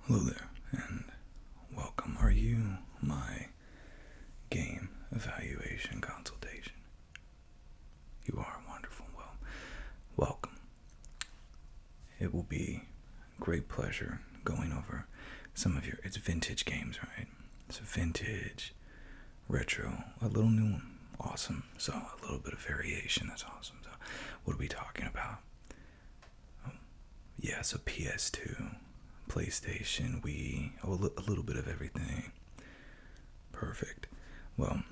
Hello there, and welcome. Are you my game evaluation consultation? You are wonderful. Well, welcome. It will be a great pleasure going over some of it's vintage games, right? It's a vintage, retro, a little new one. Awesome. So a little bit of variation. That's awesome. So what are we talking about? Yeah, so PS2, PlayStation, Wii, a little bit of everything. Perfect. Well,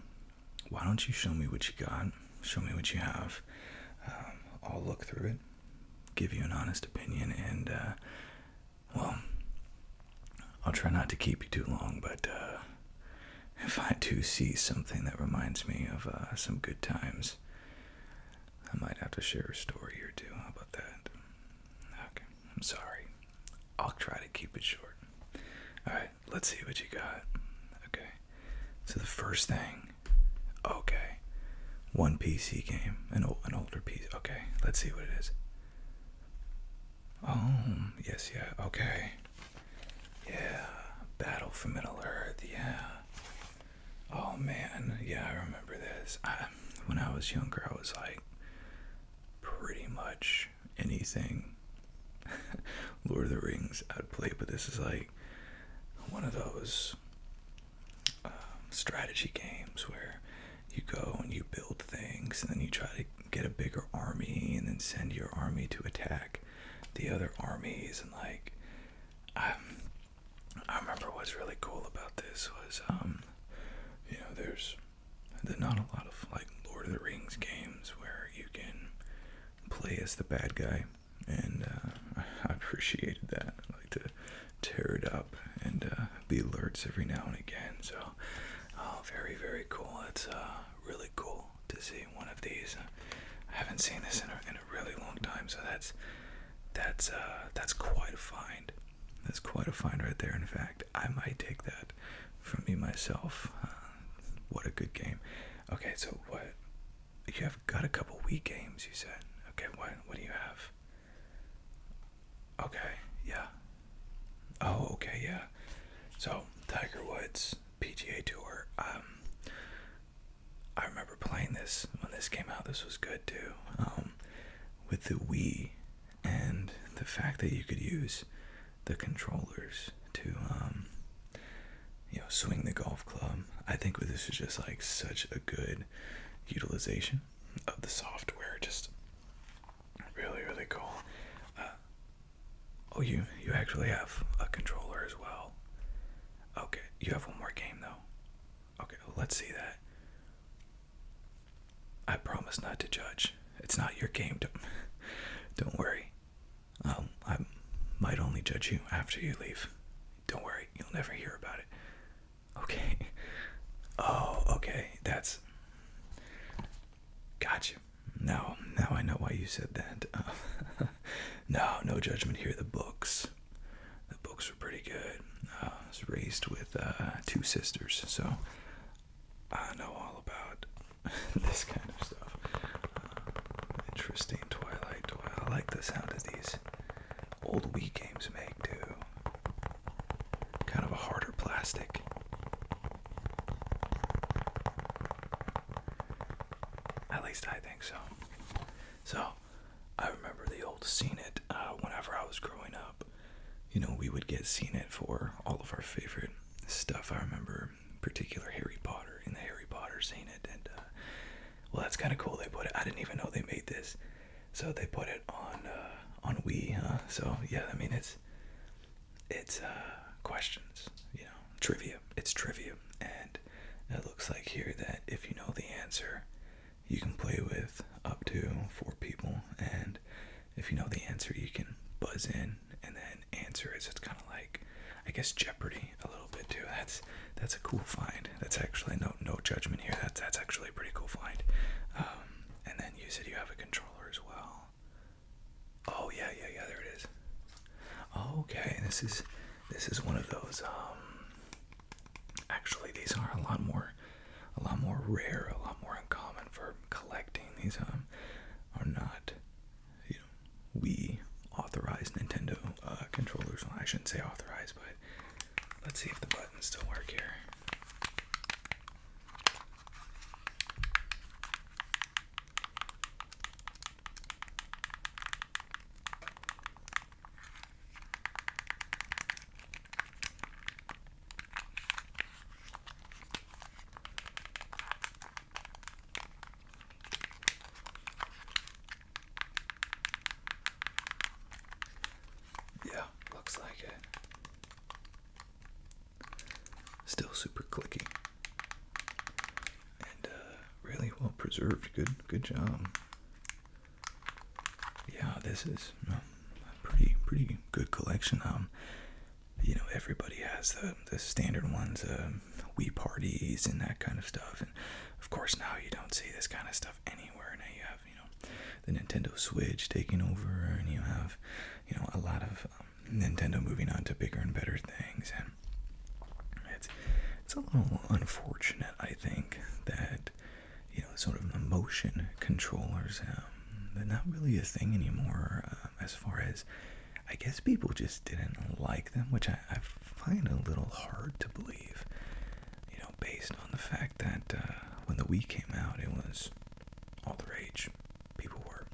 why don't you show me what you got? Show me what you have. I'll look through it, give you an honest opinion, and, well, I'll try not to keep you too long, but if I do see something that reminds me of some good times, I might have to share a story or two. How about that? Okay, I'm sorry. I'll try to keep it short. Alright, let's see what you got. Okay, so the first thing, okay, one PC game, an older PC. Okay, let's see what it is. Oh, yes, yeah, okay. Yeah, Battle for Middle Earth, yeah. Oh man, yeah, I remember this. When I was younger, I was like, pretty much anything Lord of the Rings I'd play, but this is like one of those strategy games where you go and you build things and then you try to get a bigger army and then send your army to attack the other armies. And like I remember what's really cool about this was there's not a lot of like Lord of the Rings games where you can play as the bad guy, and I appreciated that. I like to tear it up and be alerts every now and again. So, very, very cool. It's really cool to see one of these. I haven't seen this in a really long time, so that's quite a find. That's quite a find right there. In fact, I might take that from me myself. What a good game. Okay, so what? You have got a couple Wii games, you said. Okay, what do you have? Okay, yeah. Oh, okay, yeah. So, Tiger Woods, PGA Tour. I remember playing this when this came out. This was good too. With the Wii and the fact that you could use the controllers to, swing the golf club. I think this was just like such a good utilization of the software. Just really, really cool. Oh, you actually have a controller as well. Okay, you have one more game though. Okay, well, let's see that. I promise not to judge. It's not your game. Don't worry. I might only judge you after you leave. Don't worry, you'll never hear about it. Okay. Oh, okay. That's gotcha. Now I know why you said that. No judgment here. The books were pretty good. I was raised with two sisters, so I know all about this kind of stuff. Interesting. Twilight. I like the sound of these old Wii games make too. Kind of a harder plastic. At least I think so. So, I remember the old Scene It whenever I was growing up. We would get Scene It for all of our favorite stuff. I remember particular Harry Potter in the Harry Potter Scene It, and well, that's kind of cool. They put it. I didn't even know they made this, so they put it on Wii. So yeah, I mean it's questions, trivia. It's trivia, and it looks like here that if you know the answer, you can play with up to 4 people, and if you know the answer, you can buzz in and then answer it. So it's kind of like, I guess, Jeopardy a little bit too. That's a cool find. That's actually no judgment here. That's actually a pretty cool find. And then you said you have a controller as well. Oh yeah, there it is. Oh, okay, this is one of those. Actually, these are a lot more rare, a lot more uncommon for collecting. These are not, Wii authorized Nintendo controllers. Well, I shouldn't say authorized, but Let's see if the buttons still work here. Yeah, looks like it. Still super clicky. And really well preserved. Good job. Yeah, this is a pretty good collection. You know, everybody has the standard ones, Wii parties and that kind of stuff. And of course now you don't see this kind of stuff anywhere. Now you have, you know, the Nintendo Switch taking over, and you have, you know, a lot of Nintendo moving on to bigger and better things. And it's a little unfortunate, I think, that, you know, sort of the motion controllers, they're not really a thing anymore, as far as, I guess people just didn't like them, which I find a little hard to believe, you know, based on the fact that when the Wii came out, it was all the rage. People were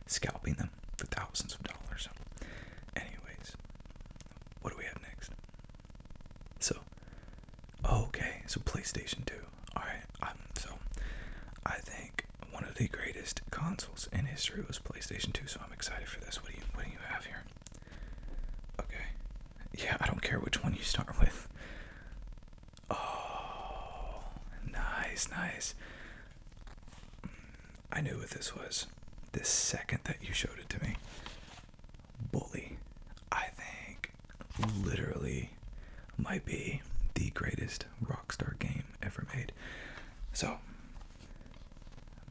scalping them for thousands of dollars. Anyways, what do we have next? So, okay, so PlayStation 2. Alright, so I think one of the greatest consoles in history was PlayStation 2, so I'm excited for this. What do you have here? Okay. Yeah, I don't care which one you start with. Oh, nice. I knew what this was the second that you showed it to me. Bully, I think, literally might be the greatest Rockstar game ever made. So,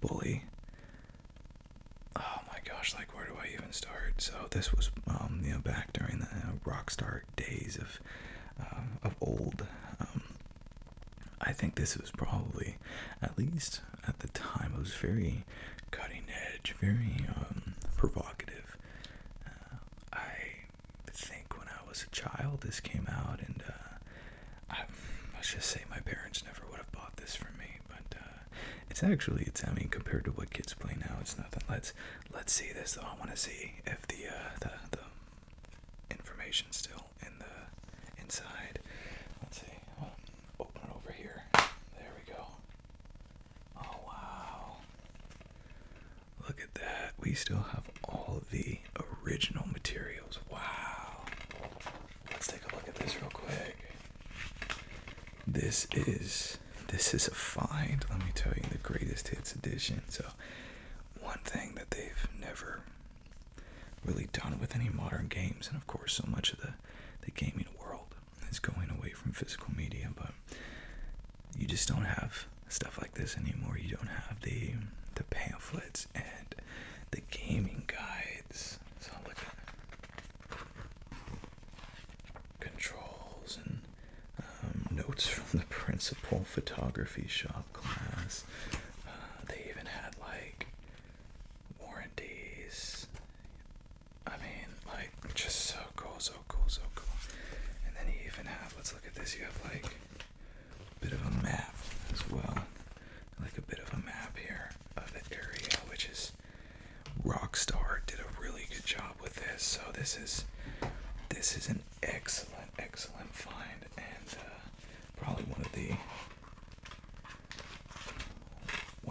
Bully, oh my gosh, like where do I even start? So this was, you know, back during the Rockstar days of old. I think this was probably, at least at the time, it was very cutting edge, very provocative. I think when I was a child, this came out, and let's just say my parents never would have bought this for me. But it's I mean, compared to what kids play now, it's nothing. Let's see this though. I want to see if the information's still in the inside. Let's see. Open it over here. There we go. Oh wow! Look at that. We still have all of the original materials. Wow. Let's take a look at this real quick. This is a find. Let me tell you, the greatest hits edition. So one thing that they've never really done with any modern games, and of course so much of the gaming world is going away from physical media, but you just don't have stuff like this anymore. You don't have the pamphlets and the gaming guides. So look at controls and notes from the principal photography shop class. They even had like warranties. I mean, like, just so cool. And then you even have, let's look at this, you have like a bit of a map as well. Like a bit of a map here of the area, which is Rockstar did a really good job with this. So this is an excellent find, and probably one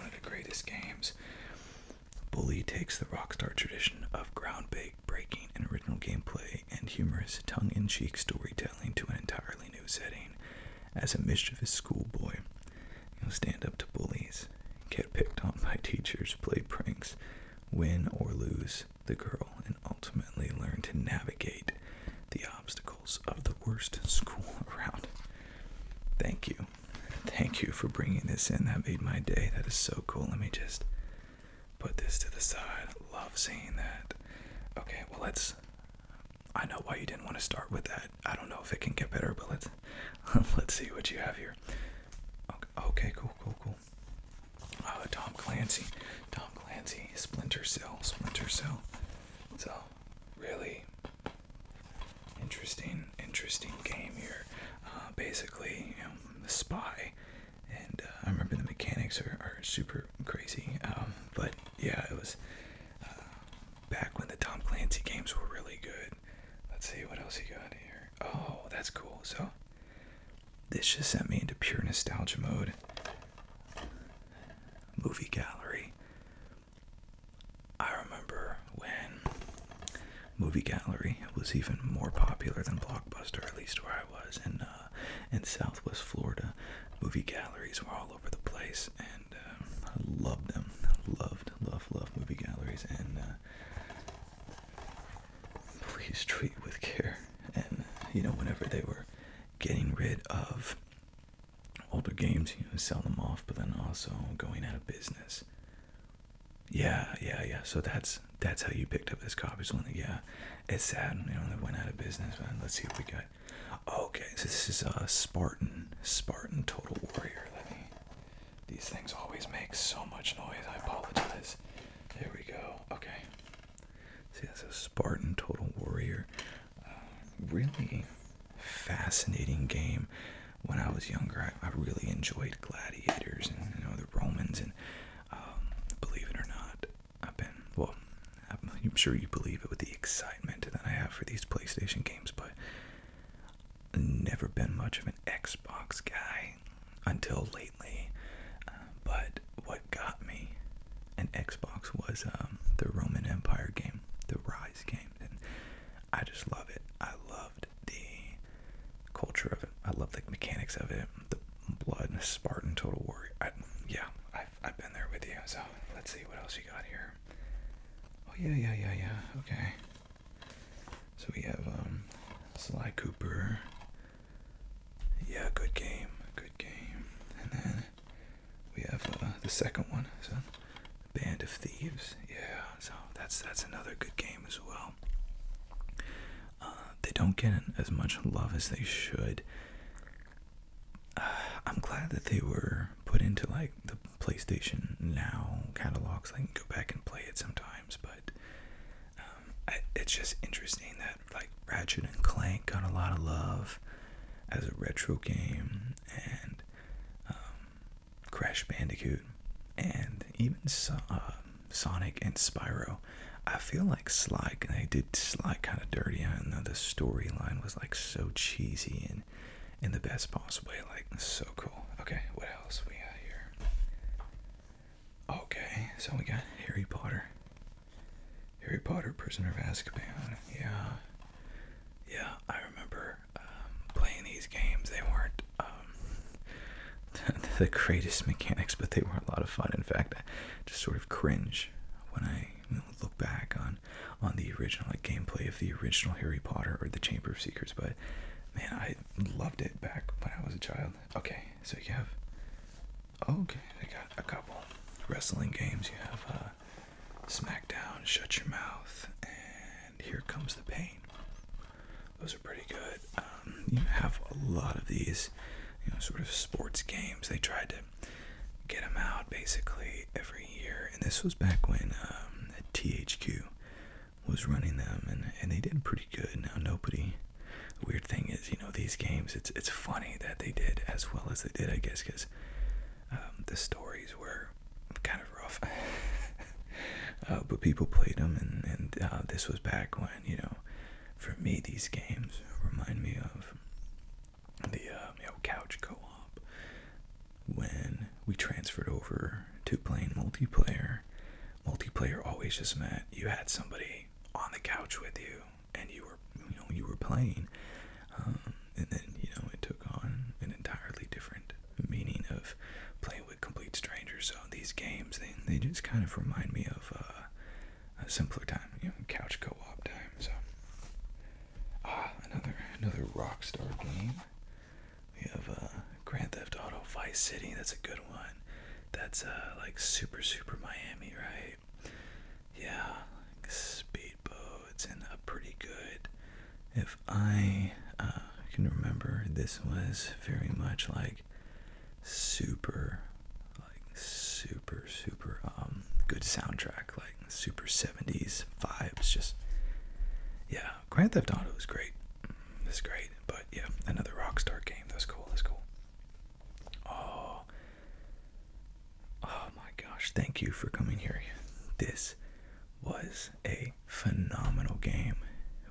of the greatest games. Bully takes the Rockstar tradition of groundbreaking and original gameplay and humorous tongue-in-cheek storytelling to an entirely new setting. As a mischievous schoolboy, you'll stand up to bullies, get picked on by teachers, play pranks, win or lose the girl, and ultimately learn to navigate the obstacles of the worst school around. Thank you for bringing this in. That made my day. That is so cool. Let me just put this to the side. Love seeing that. Okay, well, I know why you didn't want to start with that. I don't know if it can get better, but let's see what you have here. Okay, cool. Tom Clancy, Splinter Cell. So, really interesting game here. graphics are super crazy. But yeah, it was back when the Tom Clancy games were really good. Let's see what else you got here. Oh, that's cool. So this just sent me into pure nostalgia mode. Movie gallery. I remember when Movie Gallery was even more popular than Blockbuster, at least where I was in Southwest Florida. Movie galleries were all over the place, and I loved them. Loved movie galleries, and please treat with care. And whenever they were getting rid of older games, sell them off, but then also going out of business. Yeah. So that's how you picked up this copy. So yeah, it's sad. They went out of business. But let's see what we got. Okay, so this is Spartan Total Warrior. These things always make so much noise. I apologize. There we go. Okay. See, that's a Spartan Total Warrior. Really fascinating game. When I was younger, I really enjoyed gladiators and the Romans, and believe it or not, I'm sure you believe it with the excitement that I have for these PlayStation games, but never been much of an Xbox guy until lately. But what got me an Xbox was the Roman Empire game, the Rise game, and I just love it. I loved the culture of it. I love the mechanics of it. The blood, Spartan Total Warrior. I've been there with you. So let's see what else you got here. Oh yeah. Okay. So we have Sly Cooper. Yeah, good game. And then we have the second one. So Band of Thieves. Yeah. So that's another good game as well. They don't get as much love as they should. I'm glad that they were put into like the PlayStation Now catalogs. I can go back and play it sometimes, but it's just interesting that like Ratchet and Clank got a lot of love as a retro game, and Crash Bandicoot, and even Sonic and Spyro. I feel like they did Sly kind of dirty, and the storyline was like so cheesy and in the best possible way, like so cool. Okay, what else we got here? Okay, so we got Harry Potter, Prisoner of Azkaban. Yeah, I remember playing these games. They weren't the greatest mechanics, but they were a lot of fun. In fact, I just sort of cringe when I look back on the original gameplay of the original Harry Potter or the Chamber of Secrets. But man, I loved it back when I was a child. Okay, so you have they got a couple wrestling games. You have SmackDown, Shut Your Mouth, and Here Comes the Pain. Those are pretty good. You have a lot of these, sort of sports games. They tried to get them out basically every year, and this was back when THQ was running them, and they did pretty good. Now nobody. The weird thing is, these games. It's funny that they did as well as they did, I guess, because the stories were kind of rough. But people played them, and this was back when, for me, these games remind me of the couch co-op. When we transferred over to playing multiplayer always just meant you had somebody on the couch with you, and you were playing, and then it took on an entirely different meaning of playing with complete strangers. So these games, they just kind of remind me of a simpler time, couch co-op time. So another Rockstar game. We have Grand Theft Auto Vice City. That's a good one. That's like Super Miami, right? Yeah, like speedboats, and pretty good. If I can remember, this was very much like super good soundtrack, like super 70s vibes. Just yeah, Grand Theft Auto is great. It's great, but yeah, another Rockstar game. That's cool. Oh, gosh, thank you for coming here. This was a phenomenal game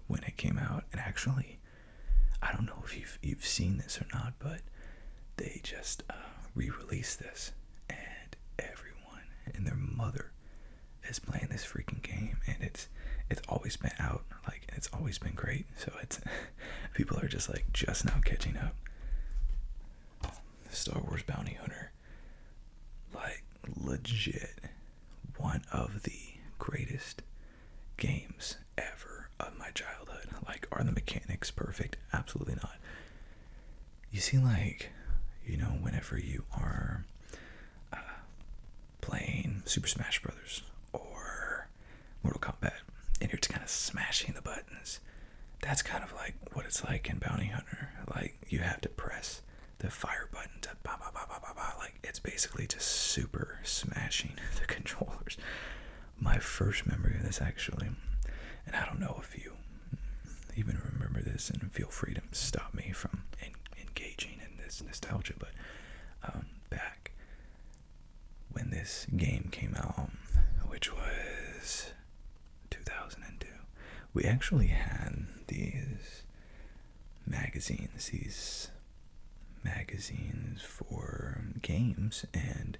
when it came out. And actually, I don't know if you've seen this or not, but they just re-released this, and everyone and their mother is playing this freaking game, and it's always been out, like, it's always been great. So it's people are just like just now catching up. Star Wars Bounty Hunter, like, legit one of the greatest games ever of my childhood. Like, are the mechanics perfect? Absolutely not. You see, like, you know, whenever you are playing Super Smash Brothers or Mortal Kombat, and you're just kind of smashing the buttons, that's kind of like what it's like in Bounty Hunter. Like, you have to press the fire button to bah, bah, bah, bah, bah, bah. Like, it's basically just super smashing the controllers. My first memory of this, actually, and I don't know if you even remember this, and feel free to stop me from engaging in this nostalgia, but back when this game came out, which was 2002, we actually had these magazines for games, and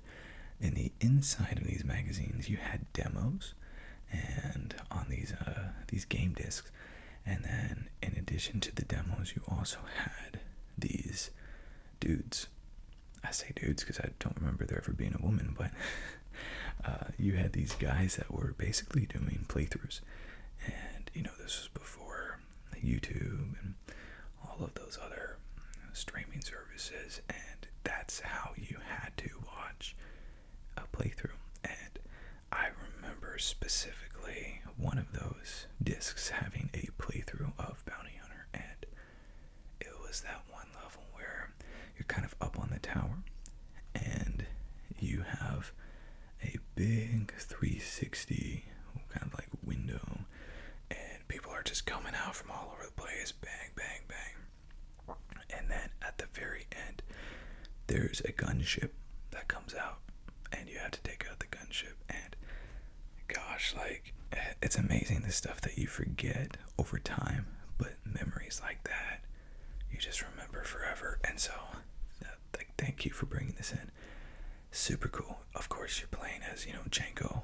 in the inside of these magazines you had demos, and on these game discs, and then in addition to the demos you also had these dudes. I say dudes because I don't remember there ever being a woman, but you had these guys that were basically doing playthroughs. And, you know, this was before YouTube and all of those other streaming services, and that's how you had to watch a playthrough. And I remember specifically one of those discs having a playthrough of Bounty Hunter, and it was that one level where you're kind of up on the tower and you have a big 360 kind of like window, and people are just coming out from all over the place, bang, bang, bang. And then at the very end, there's a gunship that comes out, and you have to take out the gunship. And gosh, like, it's amazing the stuff that you forget over time, but memories like that, you just remember forever. And so, thank you for bringing this in. Super cool. Of course, you're playing as, you know, Jango.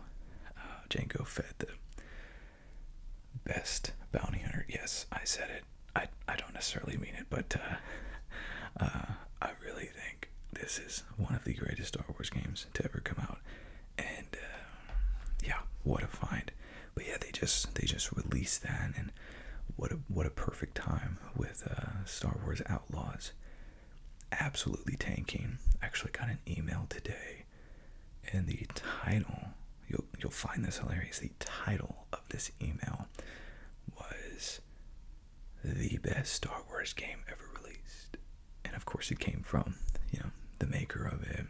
Jango Fett, the best bounty hunter. Yes, I said it. I don't necessarily mean it, but I really think this is one of the greatest Star Wars games to ever come out. And yeah, what a find. But yeah, they just released that, and what a perfect time with Star Wars Outlaws absolutely tanking. Actually got an email today, and the title, you'll find this hilarious, the title of this email was the best Star Wars game ever released. And of course it came from, you know, the maker of it.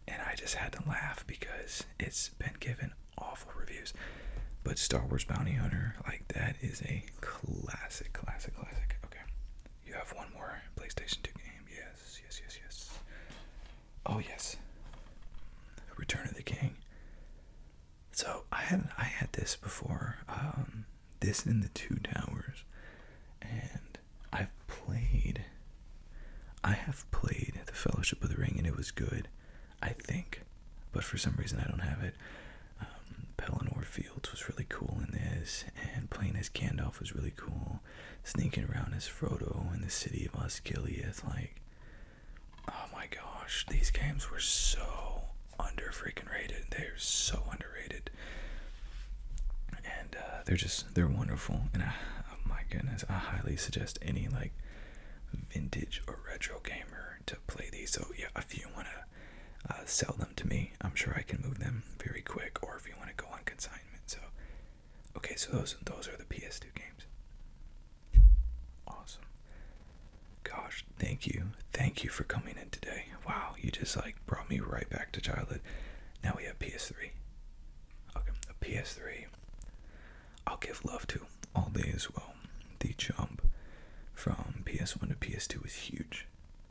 And I just had to laugh because it's been given awful reviews. But Star Wars Bounty Hunter, like, that is a classic. Okay, you have one more PlayStation 2 game. Yes. Oh yes, Return of the King. So I had this before, this in the Two Towers, and I have played the Fellowship of the Ring, and it was good, I think, but for some reason I don't have it. Pelennor Fields was really cool in this, and playing as Gandalf was really cool. Sneaking around as Frodo in the city of Osgiliath, like, oh my gosh, these games were so freaking rated. They're so underrated, and they're wonderful. And oh my goodness, I highly suggest any like vintage or retro gamer to play these. So yeah, if you want to sell them to me, I'm sure I can move them very quick, or if you want to go on consignment. So okay, so those are the PS2 games. Awesome. Gosh, thank you for coming in today. Wow, you just like brought me right back to childhood. Now we have PS3. Okay, a PS3 I'll give love to all day as well. The jump from PS1 to PS2 was huge.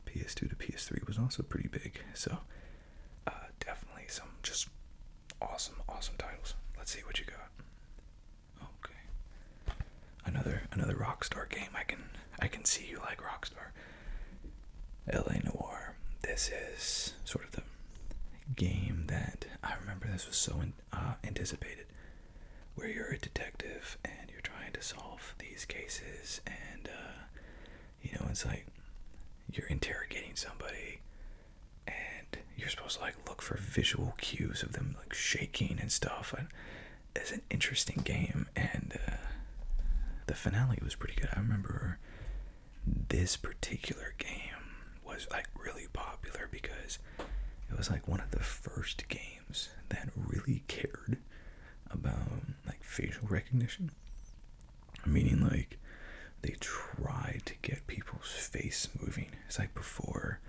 PS2 to PS3 was also pretty big. So definitely finally some just awesome titles. Let's see what you got. Okay. Another Rockstar game. I can see you like Rockstar. LA Noire. This is sort of the game that I remember this was so anticipated, where you're a detective and you're trying to solve these cases, and it's like you're interrogating somebody and you're supposed to like look for visual cues of them like shaking and stuff. And it's an interesting game, and the finale was pretty good. I remember this particular game was like really popular because it was like one of the first games that really cared about like facial recognition. Meaning like they tried to get people's face moving. It's like before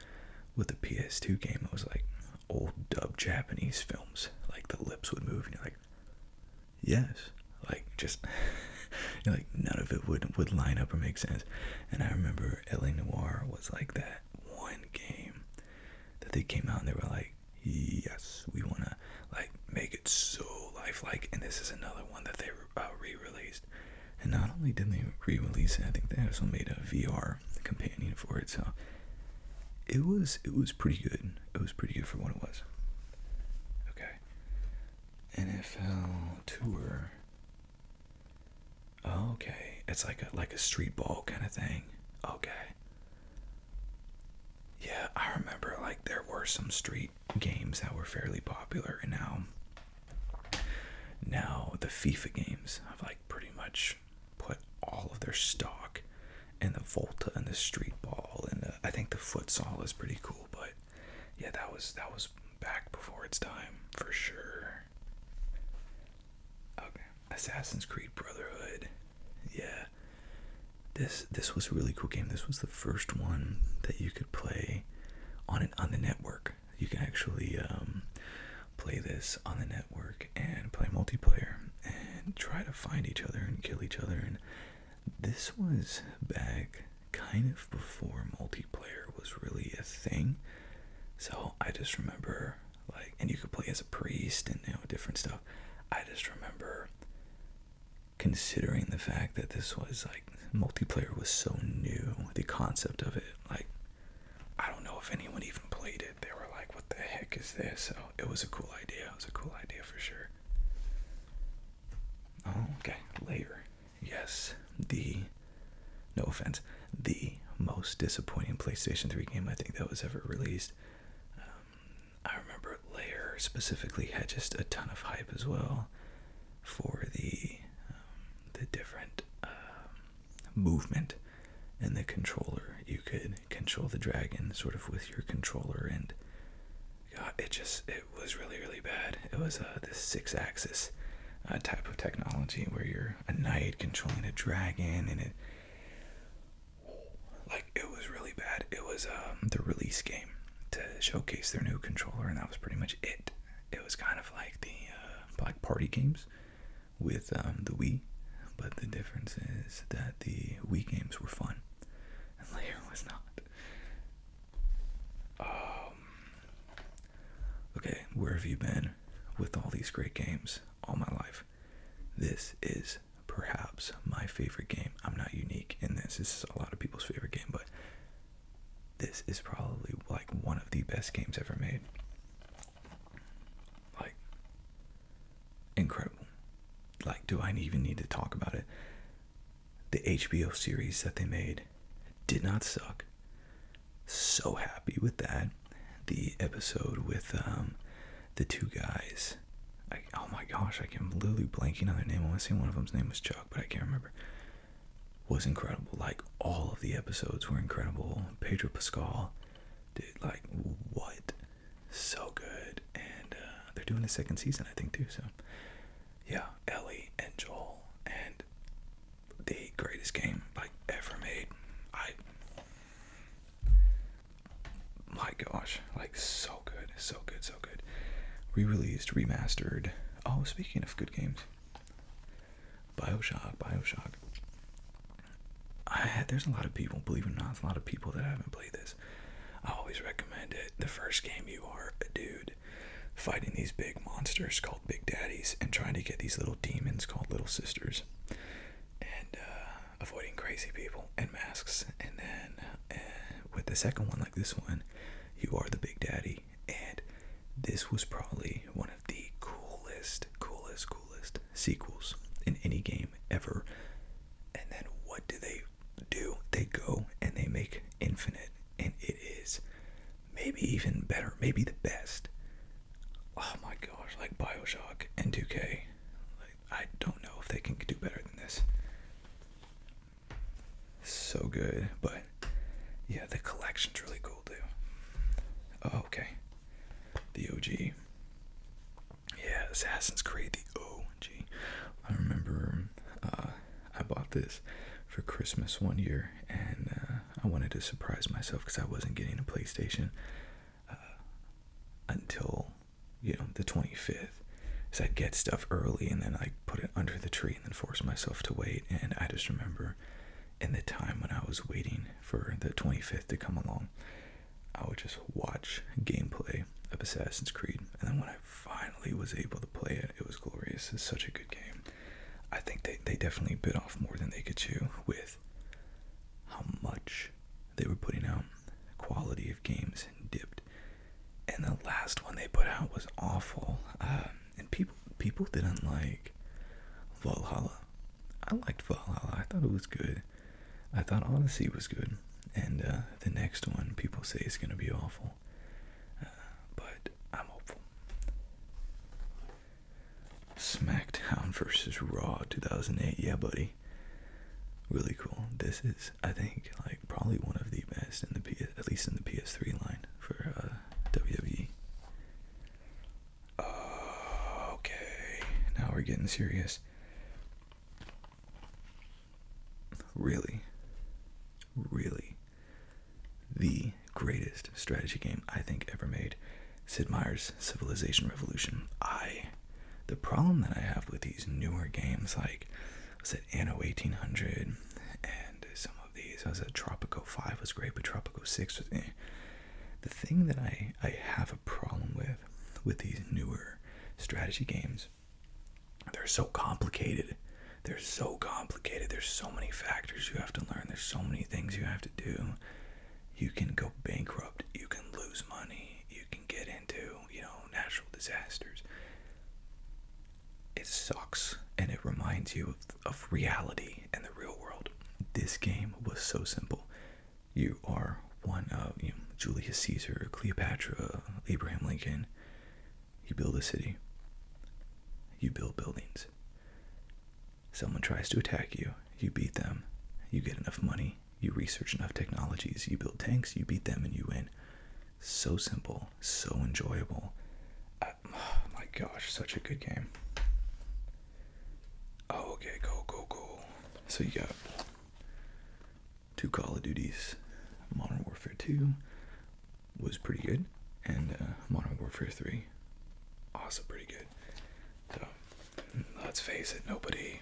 with the PS2 game, it was like old dub Japanese films. Like the lips would move and you're like, yes. Like just like none of it would line up or make sense. And I remember LA Noire was like that one game that they came out and they were like, yes, we want to like make it so lifelike. And this is another one that they re-released. And not only did they re-release it, I think they also made a VR companion for it. So it was pretty good. It was pretty good for what it was. Okay. NFL Tour. Oh, okay. It's like a street ball kind of thing. Okay. Yeah, I remember like there were some street games that were fairly popular, and now the FIFA games have like pretty much put all of their stock in the Volta and the street ball, and I think the futsal is pretty cool. But yeah, that was back before its time for sure. Okay, Assassin's Creed Brotherhood. Yeah, this was a really cool game. This was the first one that you could play on the network. You can actually play this on the network and play multiplayer and try to find each other and kill each other. And this was back kind of before multiplayer was really a thing. So I just remember like, and you could play as a priest and different stuff. I just remember considering the fact that this was like multiplayer was so new, the concept of it, like I don't know if anyone even played it. They were like, what the heck is this? So it was a cool idea. It was a cool idea for sure. Oh, okay. Layer. Yes. No offense, the most disappointing PlayStation 3 game I think that was ever released. I remember Layer specifically had just a ton of hype as well for the different movement in the controller. You could control the dragon sort of with your controller, and God, it was really, really bad. It was this 6-axis type of technology where you're a knight controlling a dragon, and it was really bad. It was the release game to showcase their new controller, and that was pretty much it. It was kind of like the like party games with the Wii, but the difference is that the Wii games were fun and Layer was not. Okay, where have you been with all these great games all my life? This is perhaps my favorite game. I'm not unique in this. This is a lot of people's favorite game, but this is probably like one of the best games ever made. Like, incredible. Like, do I even need to talk about it? The HBO series that they made did not suck. So happy with that. The episode with the two guys. Oh my gosh, I'm literally blanking on their name. I want to say one of them's name was Chuck, but I can't remember. Was incredible. Like, all of the episodes were incredible. Pedro Pascal did, like, what? So good. And they're doing a second season, I think, too. So, yeah, Ellie and Joel, and the greatest game, like, ever made. My gosh, like, so good, so good, so good. Re-released, remastered. Oh, speaking of good games, Bioshock. There's a lot of people, believe it or not, there's a lot of people that haven't played this. I always recommend it. The first game, you are a dude fighting these big monsters called Big Daddies and trying to get these little demons called Little Sisters, and avoiding crazy people and masks. And then with the second one, like this one, you are the Big Daddy, and this was probably one of the coolest sequels in any game ever. And then what do? They go and they make Infinite, and it is maybe even better, maybe the best. Oh my gosh, like BioShock and 2K. Like, I don't know if they can do better than this. So good, but yeah, the collection's really cool too. Oh, okay. The OG. Yeah, Assassin's Creed, the OG. I remember I bought this for Christmas one year, and I wanted to surprise myself because I wasn't getting a PlayStation until, the 25th. So I'd get stuff early and then I'd put it under the tree and then force myself to wait. And I just remember in the time when I was waiting for the 25th to come along, I would just watch gameplay of Assassin's Creed, and then when I finally was able to play it, it was glorious. It's such a good game. I think they definitely bit off more than they could chew with how much they were putting out. Quality of games dipped, and the last one they put out was awful. And people didn't like Valhalla. I liked Valhalla. I thought it was good. I thought Odyssey was good, and the next one people say is gonna be awful. But I'm hopeful. SmackDown versus Raw 2008. Yeah, buddy. Really cool. This is, I think, like probably one of the best in the at least in the PS3 line for WWE. Okay, now we're getting serious. Really, the greatest strategy game I think ever made. Sid Meier's Civilization Revolution. The problem that I have with these newer games, like I said, Anno 1800, and some of these, I was at Tropico 5 was great, but Tropico 6 was The thing that I have a problem with these newer strategy games, they're so complicated. There's so many factors you have to learn. There's so many things you have to do. You can go bankrupt. You can lose money. You can get into, natural disasters. It sucks, and it reminds you of reality and the real world. This game was so simple. You are one of, Julius Caesar, Cleopatra, Abraham Lincoln. You build a city. You build buildings. Someone tries to attack you. You beat them. You get enough money. You research enough technologies. You build tanks. You beat them, and you win. So simple. So enjoyable. Oh my gosh, such a good game. Oh, okay, go. So you got 2 Call of Duties. Modern Warfare 2 was pretty good, and Modern Warfare 3 also pretty good. So let's face it, nobody.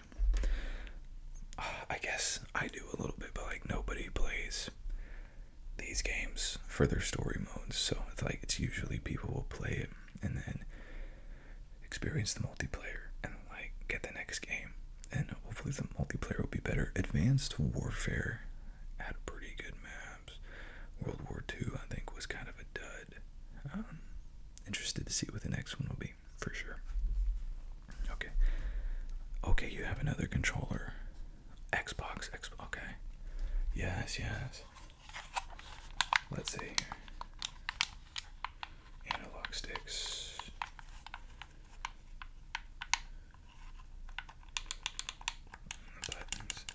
I guess I do a little bit, but like nobody plays these games for their story modes. So it's usually people will play it and then experience the multiplayer and like get the next game, and hopefully the multiplayer will be better. Advanced Warfare had pretty good maps. World War II, I think, was kind of a dud. Interested to see what the next one will be, for sure. Okay, you have another controller. Xbox, okay. Yes. Let's see. Analog sticks. Buttons.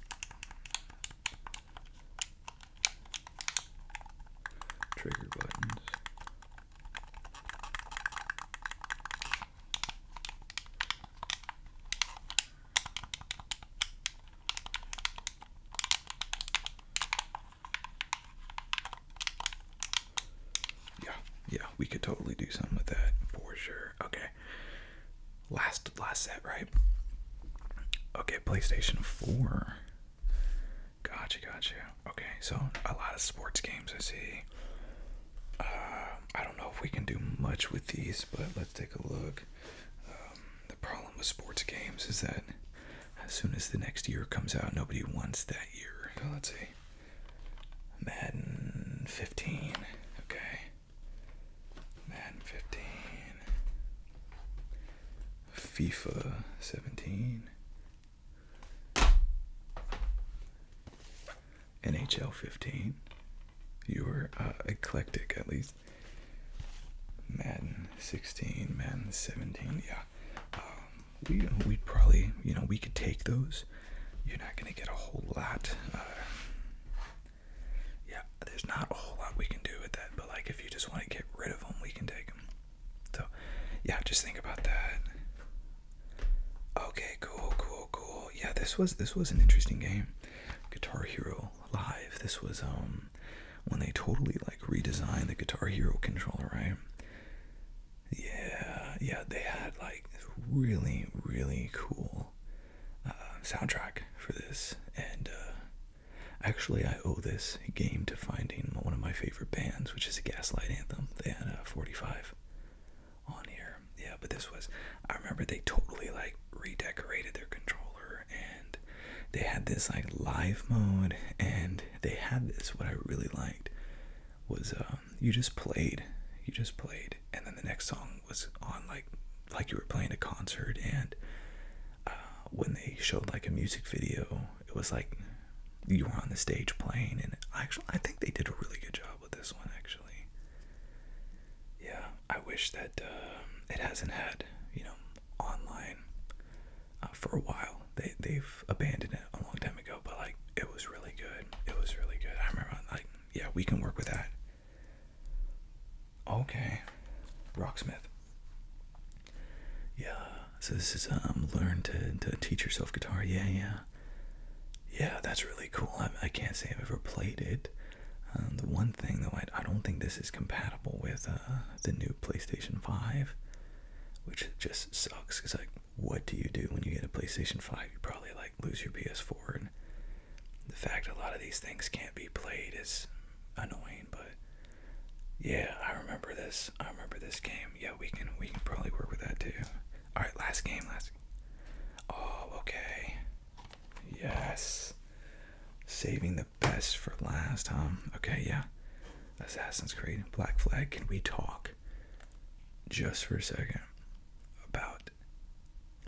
Trigger buttons. Yeah, we could totally do something with that for sure. Okay. Last set, right? Okay, PlayStation 4. Gotcha. Okay, so a lot of sports games I see. I don't know if we can do much with these, but let's take a look. The problem with sports games is that as soon as the next year comes out, nobody wants that year. So let's see. Madden 15. Okay. Madden 15. FIFA 17. NHL 15. You were eclectic, at least. Madden 16, Madden 17. Yeah. We'd probably, we could take those. You're not gonna get a whole lot. Yeah, there's not a whole lot we can do with that. But like, if you just want to get rid of them, we can take them. So, yeah, just think about that. Okay, cool. Yeah, this was an interesting game. Guitar Hero Live. This was when they totally like redesigned the Guitar Hero controller, right? Yeah, they had like this really, really cool soundtrack for this, and actually I owe this game to finding one of my favorite bands, which is a Gaslight Anthem. They had 45 on here. Yeah, but this was, I remember they totally like redecorated their controller, and they had this like live mode, and they had this, what I really liked was you just played, and then the next song was on like you were playing a concert, and when they showed like a music video, it was like you were on the stage playing, and I think they did a really good job with this one, actually. Yeah, I wish that it hasn't had, online for a while. They've abandoned it a long time ago, but like it was really good. I remember, like, yeah, we can work with that. Okay, Rocksmith. Yeah, so this is learn to teach yourself guitar. Yeah, that's really cool. I can't say I've ever played it. The one thing though, I don't think this is compatible with the new PlayStation 5, which just sucks, because like, what do you do when you get a PlayStation 5? You probably like lose your PS4, and the fact a lot of these things can't be played is annoying. But yeah, I remember this game. Yeah, we can probably work with that too. All right, last game. Oh, okay. Yes. Saving the best for last, huh? Okay, yeah. Assassin's Creed, Black Flag. Can we talk just for a second about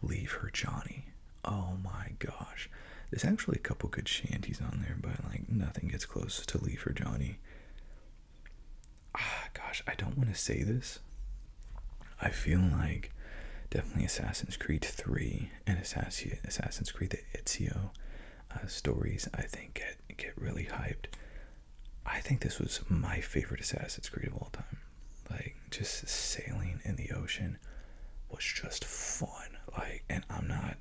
Leave Her Johnny? Oh my gosh. There's actually a couple good shanties on there, but like nothing gets close to Leave Her Johnny. Gosh, I don't want to say this. I feel like definitely Assassin's Creed 3 and Assassin's Creed the Ezio stories, I think get really hyped. I think this was my favorite Assassin's Creed of all time. Like, just sailing in the ocean was just fun. Like, and I'm not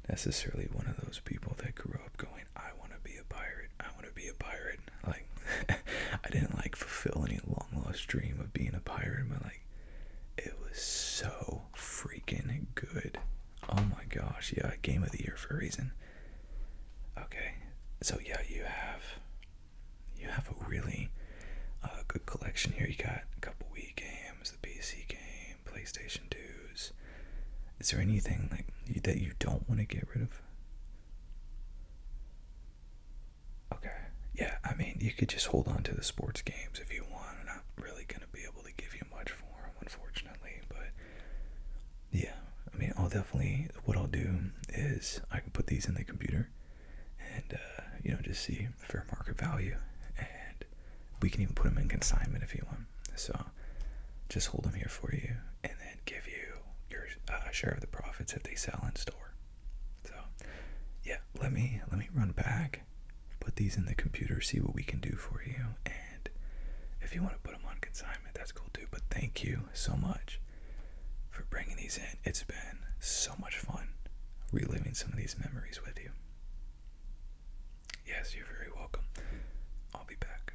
necessarily one of those people that grew up going, I want to be a pirate. Like, I didn't like fulfill any long lost dream of being a pirate, but like, it was so freaking good. Oh my gosh, yeah, game of the year for a reason. Okay, so yeah, you have a really good collection here. You got a couple Wii games, the PC game, PlayStation 2s. Is there anything like that you don't want to get rid of? Okay, yeah, I mean, you could just hold on to the sports games if you want. I'm not really gonna be able to give you much for them, unfortunately, but yeah, I mean, what I'll do is I can put these in the computer and just see fair market value, and we can even put them in consignment if you want. So just hold them here for you, and then give you your share of the profits if they sell in store. So yeah, let me run back, put these in the computer, see what we can do for you, and if you want to put them on consignment, that's cool too. But thank you so much for bringing these in. It's been so much fun reliving some of these memories with you. Yes, you're very welcome. I'll be back.